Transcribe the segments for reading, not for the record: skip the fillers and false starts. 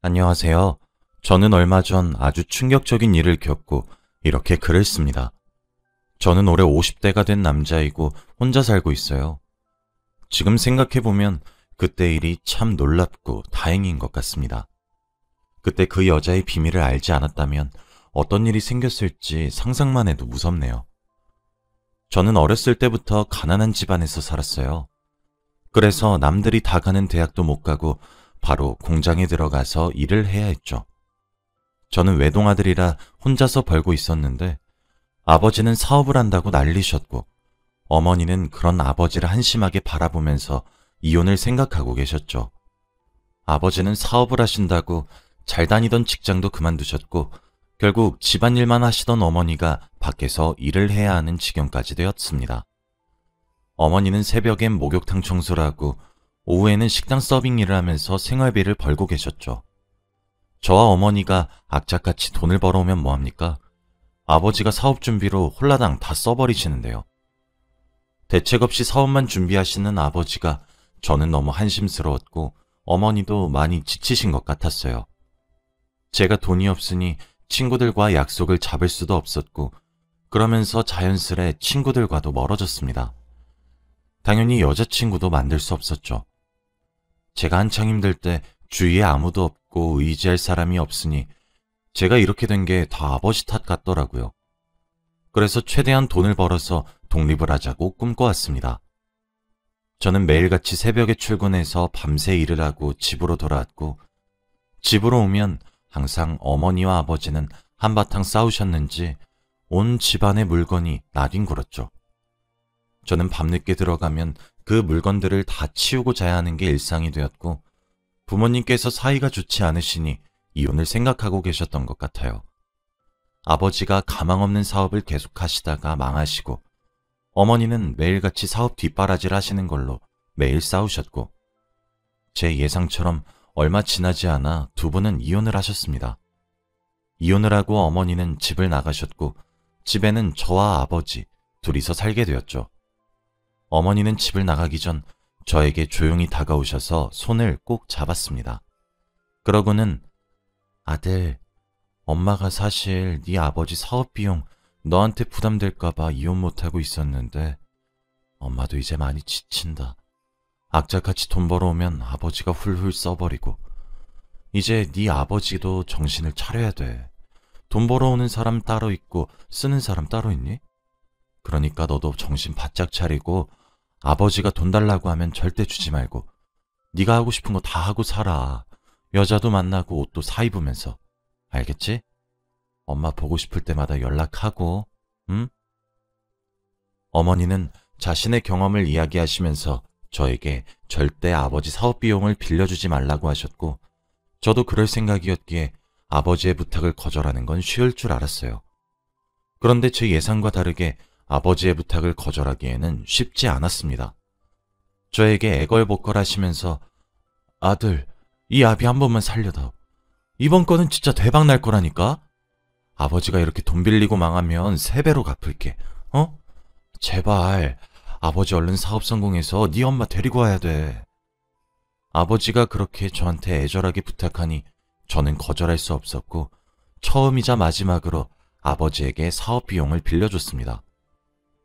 안녕하세요. 저는 얼마 전 아주 충격적인 일을 겪고 이렇게 글을 씁니다. 저는 올해 50대가 된 남자이고 혼자 살고 있어요. 지금 생각해보면 그때 일이 참 놀랍고 다행인 것 같습니다. 그때 그 여자의 비밀을 알지 않았다면 어떤 일이 생겼을지 상상만 해도 무섭네요. 저는 어렸을 때부터 가난한 집안에서 살았어요. 그래서 남들이 다 가는 대학도 못 가고 바로 공장에 들어가서 일을 해야 했죠. 저는 외동아들이라 혼자서 벌고 있었는데 아버지는 사업을 한다고 난리셨고 어머니는 그런 아버지를 한심하게 바라보면서 이혼을 생각하고 계셨죠. 아버지는 사업을 하신다고 잘 다니던 직장도 그만두셨고 결국 집안일만 하시던 어머니가 밖에서 일을 해야 하는 지경까지 되었습니다. 어머니는 새벽엔 목욕탕 청소를 하고 오후에는 식당 서빙 일을 하면서 생활비를 벌고 계셨죠. 저와 어머니가 악착같이 돈을 벌어오면 뭐합니까? 아버지가 사업 준비로 홀라당 다 써버리시는데요. 대책 없이 사업만 준비하시는 아버지가 저는 너무 한심스러웠고 어머니도 많이 지치신 것 같았어요. 제가 돈이 없으니 친구들과 약속을 잡을 수도 없었고 그러면서 자연스레 친구들과도 멀어졌습니다. 당연히 여자친구도 만들 수 없었죠. 제가 한창 힘들 때 주위에 아무도 없고 의지할 사람이 없으니 제가 이렇게 된 게 다 아버지 탓 같더라고요. 그래서 최대한 돈을 벌어서 독립을 하자고 꿈꿔왔습니다. 저는 매일같이 새벽에 출근해서 밤새 일을 하고 집으로 돌아왔고 집으로 오면 항상 어머니와 아버지는 한바탕 싸우셨는지 온 집안의 물건이 나뒹굴었죠. 저는 밤늦게 들어가면 그 물건들을 다 치우고 자야 하는 게 일상이 되었고 부모님께서 사이가 좋지 않으시니 이혼을 생각하고 계셨던 것 같아요. 아버지가 가망 없는 사업을 계속하시다가 망하시고 어머니는 매일같이 사업 뒷바라지를 하시는 걸로 매일 싸우셨고 제 예상처럼 얼마 지나지 않아 두 분은 이혼을 하셨습니다. 이혼을 하고 어머니는 집을 나가셨고 집에는 저와 아버지 둘이서 살게 되었죠. 어머니는 집을 나가기 전 저에게 조용히 다가오셔서 손을 꼭 잡았습니다. 그러고는 아들, 엄마가 사실 네 아버지 사업 비용 너한테 부담될까봐 이혼 못하고 있었는데 엄마도 이제 많이 지친다. 악착같이 돈 벌어오면 아버지가 훌훌 써버리고 이제 네 아버지도 정신을 차려야 돼. 돈 벌어오는 사람 따로 있고 쓰는 사람 따로 있니? 그러니까 너도 정신 바짝 차리고 아버지가 돈 달라고 하면 절대 주지 말고 네가 하고 싶은 거 다 하고 살아. 여자도 만나고 옷도 사 입으면서. 알겠지? 엄마 보고 싶을 때마다 연락하고, 응? 어머니는 자신의 경험을 이야기하시면서 저에게 절대 아버지 사업 비용을 빌려주지 말라고 하셨고 저도 그럴 생각이었기에 아버지의 부탁을 거절하는 건 쉬울 줄 알았어요. 그런데 제 예상과 다르게 아버지의 부탁을 거절하기에는 쉽지 않았습니다. 저에게 애걸복걸 하시면서 아들, 이 아비 한 번만 살려다오. 이번 건은 진짜 대박 날 거라니까? 아버지가 이렇게 돈 빌리고 망하면 3배로 갚을게. 어? 제발 아버지 얼른 사업 성공해서 네 엄마 데리고 와야 돼. 아버지가 그렇게 저한테 애절하게 부탁하니 저는 거절할 수 없었고 처음이자 마지막으로 아버지에게 사업 비용을 빌려줬습니다.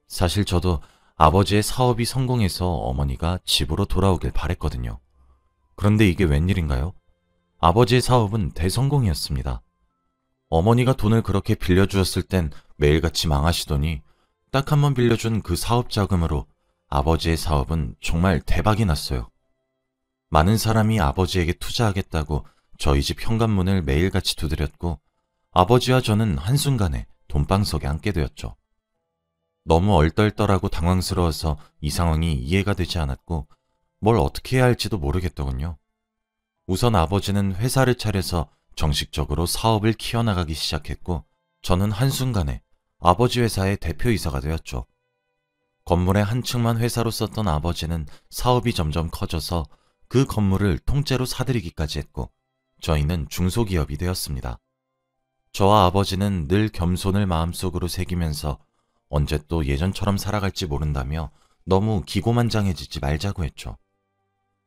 사실 저도 아버지의 사업이 성공해서 어머니가 집으로 돌아오길 바랬거든요. 그런데 이게 웬일인가요? 아버지의 사업은 대성공이었습니다. 어머니가 돈을 그렇게 빌려주었을 땐 매일같이 망하시더니 딱 한 번 빌려준 그 사업 자금으로 아버지의 사업은 정말 대박이 났어요. 많은 사람이 아버지에게 투자하겠다고 저희 집 현관문을 매일같이 두드렸고 아버지와 저는 한순간에 돈방석에 앉게 되었죠. 너무 얼떨떨하고 당황스러워서 이 상황이 이해가 되지 않았고 뭘 어떻게 해야 할지도 모르겠더군요. 우선 아버지는 회사를 차려서 정식적으로 사업을 키워나가기 시작했고 저는 한순간에 아버지 회사의 대표이사가 되었죠. 건물의 한 층만 회사로 썼던 아버지는 사업이 점점 커져서 그 건물을 통째로 사들이기까지 했고 저희는 중소기업이 되었습니다. 저와 아버지는 늘 겸손을 마음속으로 새기면서 언제 또 예전처럼 살아갈지 모른다며 너무 기고만장해지지 말자고 했죠.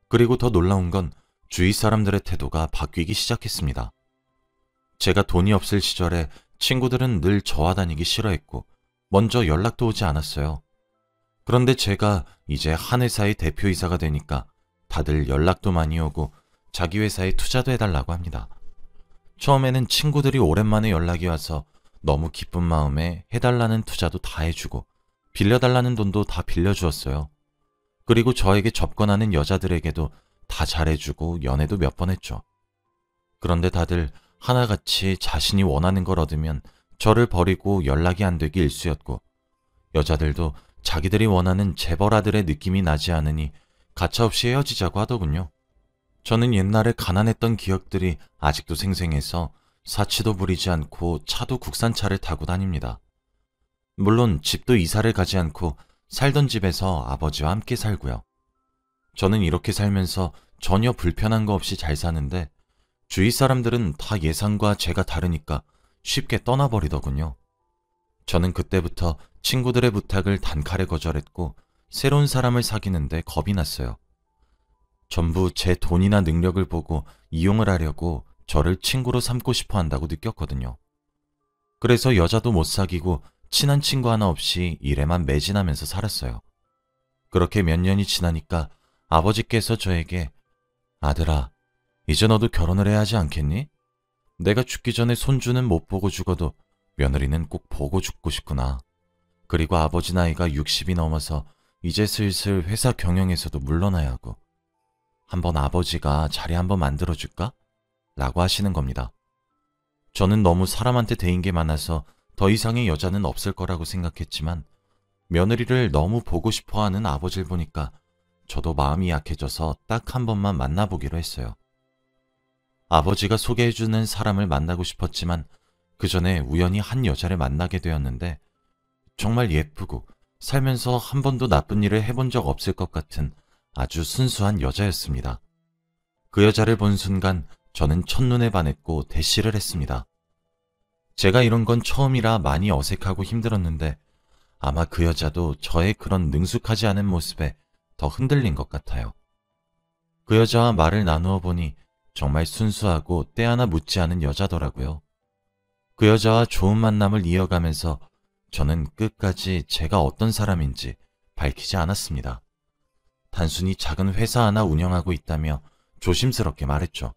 그리고 더 놀라운 건 주위 사람들의 태도가 바뀌기 시작했습니다. 제가 돈이 없을 시절에 친구들은 늘 저와 다니기 싫어했고 먼저 연락도 오지 않았어요. 그런데 제가 이제 한 회사의 대표이사가 되니까 다들 연락도 많이 오고 자기 회사에 투자도 해달라고 합니다. 처음에는 친구들이 오랜만에 연락이 와서 너무 기쁜 마음에 해달라는 투자도 다 해주고 빌려달라는 돈도 다 빌려주었어요. 그리고 저에게 접근하는 여자들에게도 다 잘해주고 연애도 몇 번 했죠. 그런데 다들 하나같이 자신이 원하는 걸 얻으면 저를 버리고 연락이 안 되기 일쑤였고, 여자들도 자기들이 원하는 재벌아들의 느낌이 나지 않으니 가차없이 헤어지자고 하더군요. 저는 옛날에 가난했던 기억들이 아직도 생생해서 사치도 부리지 않고 차도 국산차를 타고 다닙니다. 물론 집도 이사를 가지 않고 살던 집에서 아버지와 함께 살고요. 저는 이렇게 살면서 전혀 불편한 거 없이 잘 사는데 주위 사람들은 다 예상과 제가 다르니까 쉽게 떠나버리더군요. 저는 그때부터 친구들의 부탁을 단칼에 거절했고 새로운 사람을 사귀는데 겁이 났어요. 전부 제 돈이나 능력을 보고 이용을 하려고 저를 친구로 삼고 싶어 한다고 느꼈거든요. 그래서 여자도 못 사귀고 친한 친구 하나 없이 일에만 매진하면서 살았어요. 그렇게 몇 년이 지나니까 아버지께서 저에게 아들아, 이제 너도 결혼을 해야 하지 않겠니? 내가 죽기 전에 손주는 못 보고 죽어도 며느리는 꼭 보고 죽고 싶구나. 그리고 아버지 나이가 60이 넘어서 이제 슬슬 회사 경영에서도 물러나야 하고 한번 아버지가 자리 한번 만들어줄까? 라고 하시는 겁니다. 저는 너무 사람한테 대인 게 많아서 더 이상의 여자는 없을 거라고 생각했지만 며느리를 너무 보고 싶어하는 아버지를 보니까 저도 마음이 약해져서 딱 한 번만 만나보기로 했어요. 아버지가 소개해주는 사람을 만나고 싶었지만 그 전에 우연히 한 여자를 만나게 되었는데 정말 예쁘고 살면서 한 번도 나쁜 일을 해본 적 없을 것 같은 아주 순수한 여자였습니다. 그 여자를 본 순간 저는 첫눈에 반했고 대시를 했습니다. 제가 이런 건 처음이라 많이 어색하고 힘들었는데 아마 그 여자도 저의 그런 능숙하지 않은 모습에 더 흔들린 것 같아요. 그 여자와 말을 나누어 보니 정말 순수하고 때 하나 묻지 않은 여자더라고요. 그 여자와 좋은 만남을 이어가면서 저는 끝까지 제가 어떤 사람인지 밝히지 않았습니다. 단순히 작은 회사 하나 운영하고 있다며 조심스럽게 말했죠.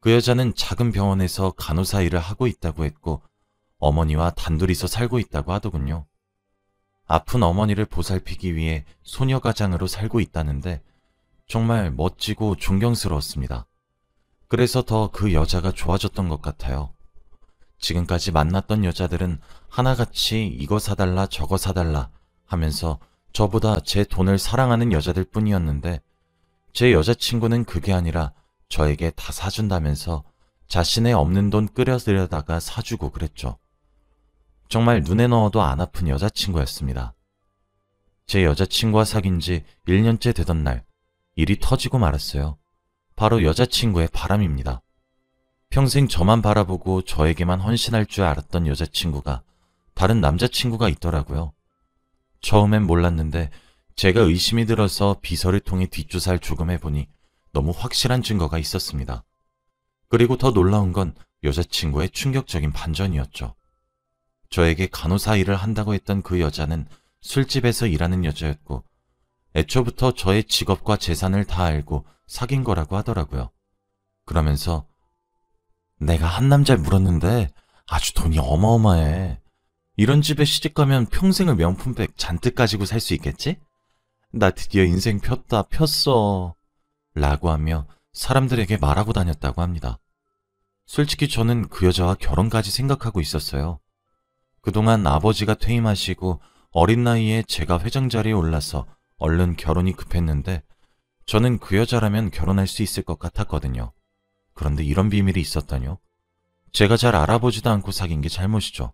그 여자는 작은 병원에서 간호사 일을 하고 있다고 했고 어머니와 단둘이서 살고 있다고 하더군요. 아픈 어머니를 보살피기 위해 소녀가장으로 살고 있다는데 정말 멋지고 존경스러웠습니다. 그래서 더 그 여자가 좋아졌던 것 같아요. 지금까지 만났던 여자들은 하나같이 이거 사달라 저거 사달라 하면서 저보다 제 돈을 사랑하는 여자들 뿐이었는데 제 여자친구는 그게 아니라 저에게 다 사준다면서 자신의 없는 돈 끌어들여다가 사주고 그랬죠. 정말 눈에 넣어도 안 아픈 여자친구였습니다. 제 여자친구와 사귄 지 1년째 되던 날 일이 터지고 말았어요. 바로 여자친구의 바람입니다. 평생 저만 바라보고 저에게만 헌신할 줄 알았던 여자친구가 다른 남자친구가 있더라고요. 처음엔 몰랐는데 제가 의심이 들어서 비서를 통해 뒷조사를 조금 해보니 너무 확실한 증거가 있었습니다. 그리고 더 놀라운 건 여자친구의 충격적인 반전이었죠. 저에게 간호사 일을 한다고 했던 그 여자는 술집에서 일하는 여자였고 애초부터 저의 직업과 재산을 다 알고 사귄 거라고 하더라고요. 그러면서 내가 한 남자를 물었는데 아주 돈이 어마어마해. 이런 집에 시집가면 평생을 명품백 잔뜩 가지고 살 수 있겠지? 나 드디어 인생 폈어. 라고 하며 사람들에게 말하고 다녔다고 합니다. 솔직히 저는 그 여자와 결혼까지 생각하고 있었어요. 그동안 아버지가 퇴임하시고 어린 나이에 제가 회장 자리에 올라서 얼른 결혼이 급했는데 저는 그 여자라면 결혼할 수 있을 것 같았거든요. 그런데 이런 비밀이 있었다뇨? 제가 잘 알아보지도 않고 사귄 게 잘못이죠.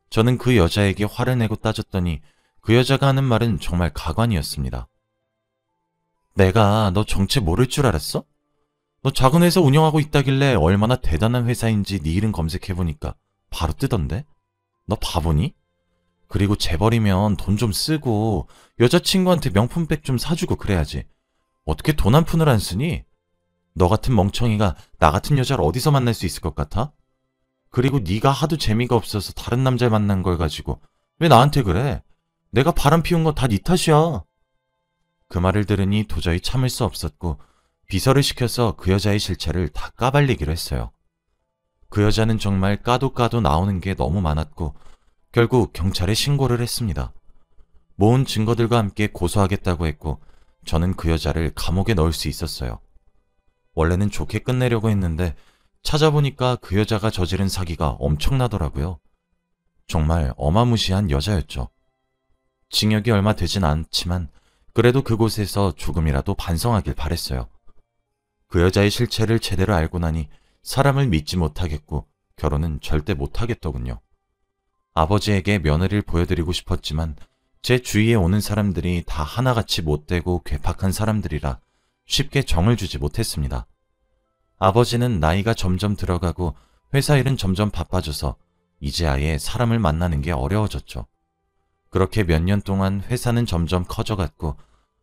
저는 그 여자에게 화를 내고 따졌더니 그 여자가 하는 말은 정말 가관이었습니다. 내가 너 정체 모를 줄 알았어? 너 작은 회사 운영하고 있다길래 얼마나 대단한 회사인지 네 이름 검색해보니까 바로 뜨던데? 너 바보니? 그리고 재벌이면 돈 좀 쓰고 여자친구한테 명품백 좀 사주고 그래야지. 어떻게 돈 한 푼을 안 쓰니? 너 같은 멍청이가 나 같은 여자를 어디서 만날 수 있을 것 같아? 그리고 네가 하도 재미가 없어서 다른 남자를 만난 걸 가지고 왜 나한테 그래? 내가 바람 피운 건 다 네 탓이야. 그 말을 들으니 도저히 참을 수 없었고 비서를 시켜서 그 여자의 실체를 다 까발리기로 했어요. 그 여자는 정말 까도 까도 나오는 게 너무 많았고 결국 경찰에 신고를 했습니다. 모은 증거들과 함께 고소하겠다고 했고 저는 그 여자를 감옥에 넣을 수 있었어요. 원래는 좋게 끝내려고 했는데 찾아보니까 그 여자가 저지른 사기가 엄청나더라고요. 정말 어마무시한 여자였죠. 징역이 얼마 되진 않지만 그래도 그곳에서 조금이라도 반성하길 바랬어요. 그 여자의 실체를 제대로 알고 나니 사람을 믿지 못하겠고 결혼은 절대 못하겠더군요. 아버지에게 며느리를 보여드리고 싶었지만 제 주위에 오는 사람들이 다 하나같이 못되고 괴팍한 사람들이라 쉽게 정을 주지 못했습니다. 아버지는 나이가 점점 들어가고 회사 일은 점점 바빠져서 이제 아예 사람을 만나는 게 어려워졌죠. 그렇게 몇 년 동안 회사는 점점 커져갔고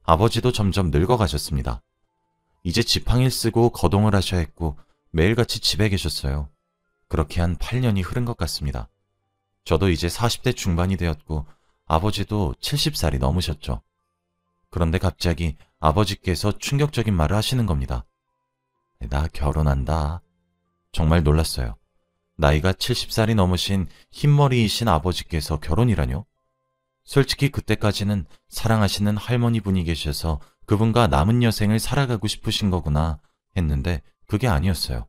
아버지도 점점 늙어가셨습니다. 이제 지팡이를 쓰고 거동을 하셔야 했고 매일같이 집에 계셨어요. 그렇게 한 8년이 흐른 것 같습니다. 저도 이제 40대 중반이 되었고 아버지도 70살이 넘으셨죠. 그런데 갑자기 아버지께서 충격적인 말을 하시는 겁니다. 나 결혼한다. 정말 놀랐어요. 나이가 70살이 넘으신 흰머리이신 아버지께서 결혼이라뇨? 솔직히 그때까지는 사랑하시는 할머니 분이 계셔서 그분과 남은 여생을 살아가고 싶으신 거구나 했는데 그게 아니었어요.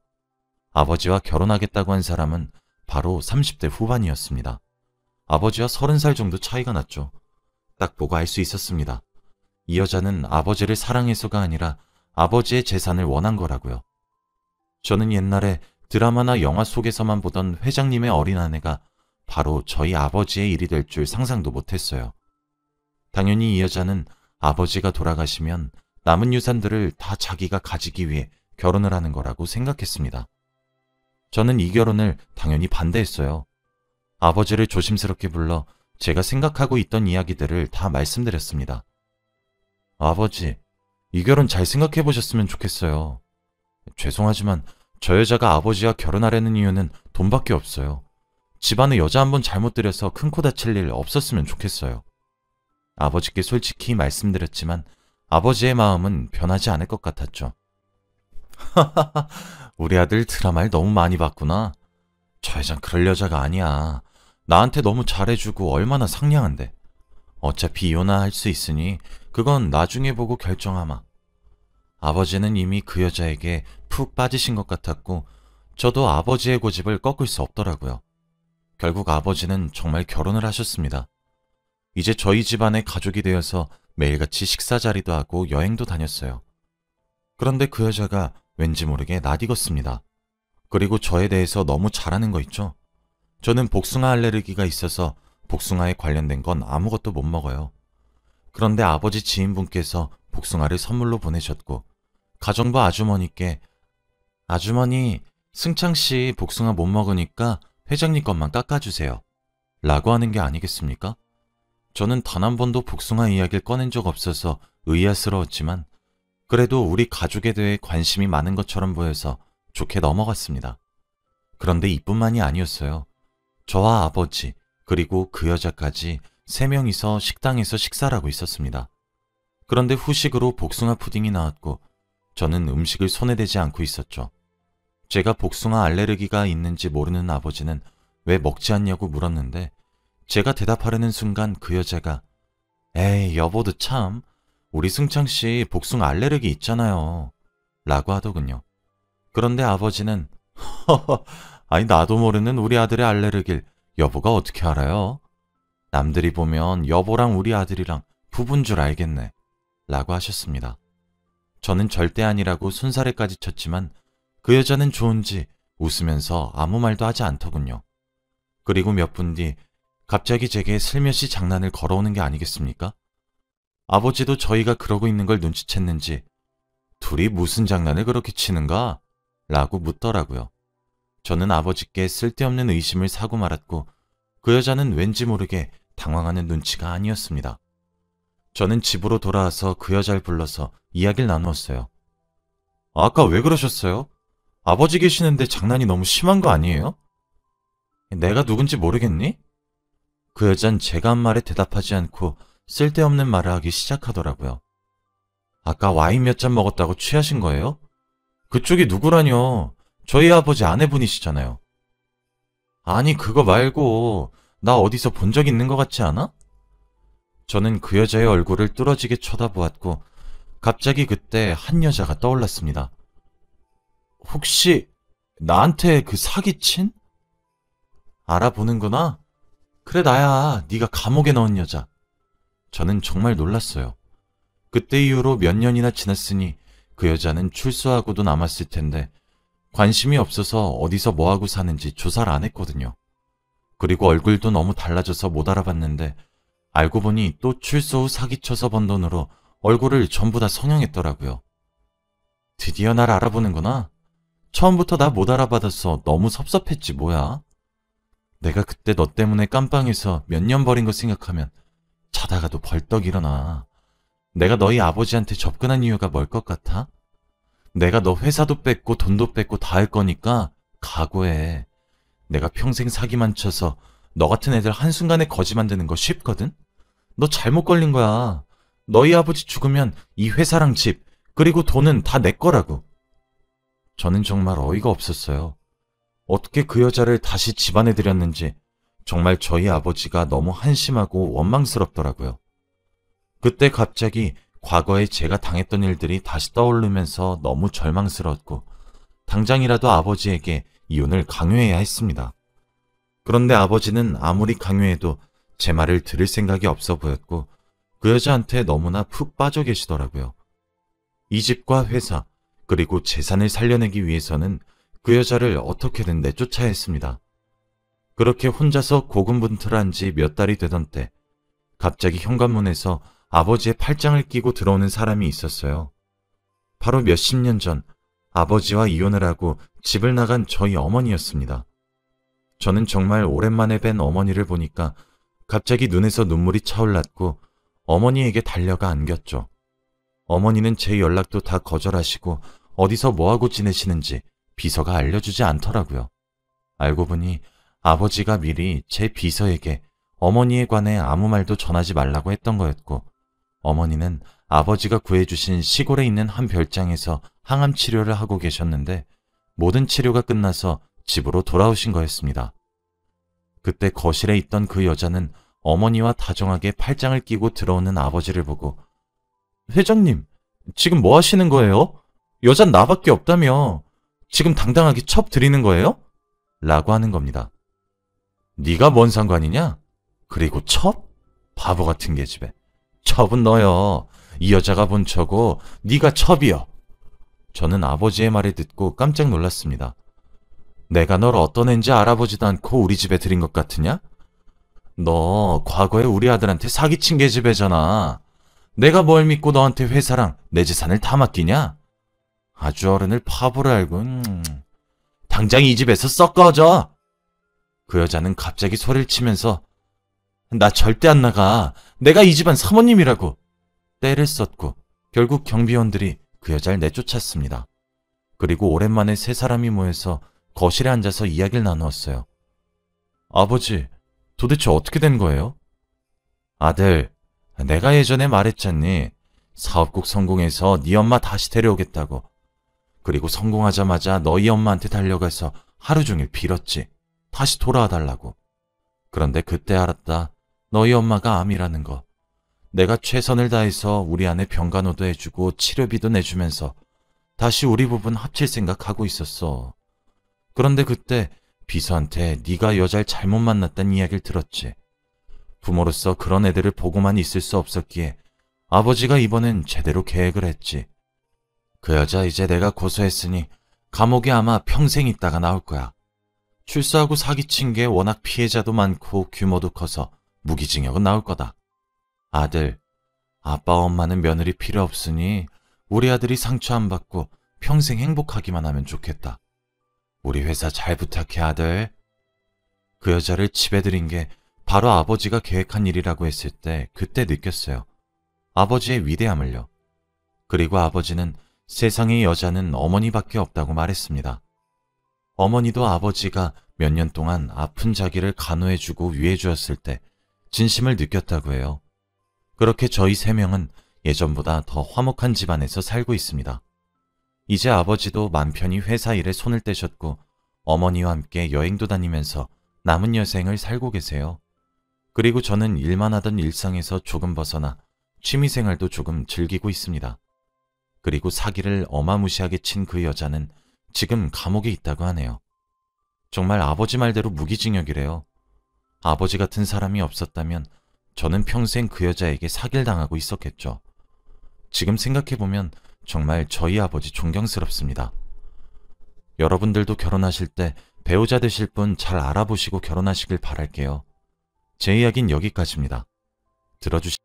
아버지와 결혼하겠다고 한 사람은 바로 30대 후반이었습니다. 아버지와 30살 정도 차이가 났죠. 딱 보고 알 수 있었습니다. 이 여자는 아버지를 사랑해서가 아니라 아버지의 재산을 원한 거라고요. 저는 옛날에 드라마나 영화 속에서만 보던 회장님의 어린 아내가 바로 저희 아버지의 일이 될 줄 상상도 못했어요. 당연히 이 여자는 아버지가 돌아가시면 남은 유산들을 다 자기가 가지기 위해 결혼을 하는 거라고 생각했습니다. 저는 이 결혼을 당연히 반대했어요. 아버지를 조심스럽게 불러 제가 생각하고 있던 이야기들을 다 말씀드렸습니다. 아버지, 이 결혼 잘 생각해 보셨으면 좋겠어요. 죄송하지만 저 여자가 아버지와 결혼하려는 이유는 돈밖에 없어요. 집안에 여자 한 번 잘못 들여서 큰 코 다칠 일 없었으면 좋겠어요. 아버지께 솔직히 말씀드렸지만 아버지의 마음은 변하지 않을 것 같았죠. 우리 아들 드라마를 너무 많이 봤구나. 저 여잔 그럴 여자가 아니야. 나한테 너무 잘해주고 얼마나 상냥한데. 어차피 이혼할 수 있으니 그건 나중에 보고 결정하마. 아버지는 이미 그 여자에게 푹 빠지신 것 같았고 저도 아버지의 고집을 꺾을 수 없더라고요. 결국 아버지는 정말 결혼을 하셨습니다. 이제 저희 집안의 가족이 되어서 매일같이 식사 자리도 하고 여행도 다녔어요. 그런데 그 여자가 왠지 모르게 낯익었습니다. 그리고 저에 대해서 너무 잘하는 거 있죠? 저는 복숭아 알레르기가 있어서 복숭아에 관련된 건 아무것도 못 먹어요. 그런데 아버지 지인분께서 복숭아를 선물로 보내셨고 가정부 아주머니께 아주머니, 승창씨 복숭아 못 먹으니까 회장님 것만 깎아주세요. 라고 하는 게 아니겠습니까? 저는 단 한 번도 복숭아 이야기를 꺼낸 적 없어서 의아스러웠지만 그래도 우리 가족에 대해 관심이 많은 것처럼 보여서 좋게 넘어갔습니다. 그런데 이뿐만이 아니었어요. 저와 아버지 그리고 그 여자까지 3명이서 식당에서 식사를 하고 있었습니다. 그런데 후식으로 복숭아 푸딩이 나왔고 저는 음식을 손에 대지 않고 있었죠. 제가 복숭아 알레르기가 있는지 모르는 아버지는 왜 먹지 않냐고 물었는데 제가 대답하려는 순간 그 여자가 에이 여보도 참 우리 승창씨 복숭아 알레르기 있잖아요 라고 하더군요. 그런데 아버지는 허허 아니 나도 모르는 우리 아들의 알레르기를 여보가 어떻게 알아요? 남들이 보면 여보랑 우리 아들이랑 부부인 줄 알겠네 라고 하셨습니다. 저는 절대 아니라고 손사래까지 쳤지만 그 여자는 좋은지 웃으면서 아무 말도 하지 않더군요. 그리고 몇 분 뒤 갑자기 제게 슬며시 장난을 걸어오는 게 아니겠습니까? 아버지도 저희가 그러고 있는 걸 눈치챘는지 둘이 무슨 장난을 그렇게 치는가? 라고 묻더라고요. 저는 아버지께 쓸데없는 의심을 사고 말았고 그 여자는 왠지 모르게 당황하는 눈치가 아니었습니다. 저는 집으로 돌아와서 그 여자를 불러서 이야기를 나누었어요. 아까 왜 그러셨어요? 아버지 계시는데 장난이 너무 심한 거 아니에요? 내가 누군지 모르겠니? 그 여잔 제가 한 말에 대답하지 않고 쓸데없는 말을 하기 시작하더라고요. 아까 와인 몇 잔 먹었다고 취하신 거예요? 그쪽이 누구라뇨? 저희 아버지 아내분이시잖아요. 아니, 그거 말고 나 어디서 본 적 있는 것 같지 않아? 저는 그 여자의 얼굴을 뚫어지게 쳐다보았고 갑자기 그때 한 여자가 떠올랐습니다. 혹시 나한테 그 사기친? 알아보는구나? 그래, 나야. 네가 감옥에 넣은 여자. 저는 정말 놀랐어요. 그때 이후로 몇 년이나 지났으니 그 여자는 출소하고도 남았을 텐데 관심이 없어서 어디서 뭐하고 사는지 조사를 안 했거든요. 그리고 얼굴도 너무 달라져서 못 알아봤는데 알고 보니 또 출소 후 사기쳐서 번 돈으로 얼굴을 전부 다 성형했더라고요. 드디어 날 알아보는구나. 처음부터 나 못 알아받아서 너무 섭섭했지 뭐야. 내가 그때 너 때문에 깜빵에서 몇 년 버린 거 생각하면 자다가도 벌떡 일어나. 내가 너희 아버지한테 접근한 이유가 뭘 것 같아? 내가 너 회사도 뺏고 돈도 뺏고 다 할 거니까 각오해. 내가 평생 사기만 쳐서 너 같은 애들 한순간에 거지 만드는 거 쉽거든? 너 잘못 걸린 거야. 너희 아버지 죽으면 이 회사랑 집, 그리고 돈은 다 내 거라고. 저는 정말 어이가 없었어요. 어떻게 그 여자를 다시 집안에 들였는지 정말 저희 아버지가 너무 한심하고 원망스럽더라고요. 그때 갑자기 과거에 제가 당했던 일들이 다시 떠오르면서 너무 절망스러웠고 당장이라도 아버지에게 이혼을 강요해야 했습니다. 그런데 아버지는 아무리 강요해도 제 말을 들을 생각이 없어 보였고 그 여자한테 너무나 푹 빠져 계시더라고요. 이 집과 회사 그리고 재산을 살려내기 위해서는 그 여자를 어떻게든 내쫓아야 했습니다. 그렇게 혼자서 고군분투한 지 몇 달이 되던 때 갑자기 현관문에서 아버지의 팔짱을 끼고 들어오는 사람이 있었어요. 바로 몇십 년 전 아버지와 이혼을 하고 집을 나간 저희 어머니였습니다. 저는 정말 오랜만에 뵌 어머니를 보니까 갑자기 눈에서 눈물이 차올랐고 어머니에게 달려가 안겼죠. 어머니는 제 연락도 다 거절하시고 어디서 뭐하고 지내시는지 비서가 알려주지 않더라고요. 알고 보니 아버지가 미리 제 비서에게 어머니에 관해 아무 말도 전하지 말라고 했던 거였고 어머니는 아버지가 구해주신 시골에 있는 한 별장에서 항암 치료를 하고 계셨는데 모든 치료가 끝나서 집으로 돌아오신 거였습니다. 그때 거실에 있던 그 여자는 어머니와 다정하게 팔짱을 끼고 들어오는 아버지를 보고 회장님, 지금 뭐 하시는 거예요? 여잔 나밖에 없다며. 지금 당당하게 첩 드리는 거예요? 라고 하는 겁니다. 네가 뭔 상관이냐? 그리고 첩? 바보 같은 계집애. 첩은 너요. 이 여자가 본 척고 네가 첩이여. 저는 아버지의 말을 듣고 깜짝 놀랐습니다. 내가 널 어떤 앤지 알아보지도 않고 우리 집에 들인 것 같으냐? 너 과거에 우리 아들한테 사기친 계집애잖아. 내가 뭘 믿고 너한테 회사랑 내 재산을 다 맡기냐? 아주 어른을 바보로 알고 당장 이 집에서 썩 꺼져. 그 여자는 갑자기 소리를 치면서 나 절대 안 나가. 내가 이 집안 사모님이라고. 떼를 썼고 결국 경비원들이 그 여자를 내쫓았습니다. 그리고 오랜만에 세 사람이 모여서 거실에 앉아서 이야기를 나누었어요. 아버지, 도대체 어떻게 된 거예요? 아들, 내가 예전에 말했잖니. 사업국 성공해서 네 엄마 다시 데려오겠다고. 그리고 성공하자마자 너희 엄마한테 달려가서 하루 종일 빌었지. 다시 돌아와 달라고. 그런데 그때 알았다. 너희 엄마가 암이라는 거. 내가 최선을 다해서 우리 아내 병간호도 해주고 치료비도 내주면서 다시 우리 부분 합칠 생각하고 있었어. 그런데 그때 비서한테 네가 여자를 잘못 만났다는 이야기를 들었지. 부모로서 그런 애들을 보고만 있을 수 없었기에 아버지가 이번엔 제대로 계획을 했지. 그 여자 이제 내가 고소했으니 감옥에 아마 평생 있다가 나올 거야. 출소하고 사기친 게 워낙 피해자도 많고 규모도 커서 무기징역은 나올 거다. 아들, 아빠와 엄마는 며느리 필요 없으니 우리 아들이 상처 안 받고 평생 행복하기만 하면 좋겠다. 우리 회사 잘 부탁해, 아들. 그 여자를 집에 들인 게 바로 아버지가 계획한 일이라고 했을 때 그때 느꼈어요. 아버지의 위대함을요. 그리고 아버지는 세상의 여자는 어머니밖에 없다고 말했습니다. 어머니도 아버지가 몇 년 동안 아픈 자기를 간호해주고 위해주었을 때 진심을 느꼈다고 해요. 그렇게 저희 세 명은 예전보다 더 화목한 집안에서 살고 있습니다. 이제 아버지도 맘 편히 회사 일에 손을 떼셨고 어머니와 함께 여행도 다니면서 남은 여생을 살고 계세요. 그리고 저는 일만 하던 일상에서 조금 벗어나 취미생활도 조금 즐기고 있습니다. 그리고 사기를 어마무시하게 친 그 여자는 지금 감옥에 있다고 하네요. 정말 아버지 말대로 무기징역이래요. 아버지 같은 사람이 없었다면 저는 평생 그 여자에게 사기를 당하고 있었겠죠. 지금 생각해보면 정말 저희 아버지 존경스럽습니다. 여러분들도 결혼하실 때 배우자 되실 분 잘 알아보시고 결혼하시길 바랄게요. 제 이야기는 여기까지입니다. 들어주시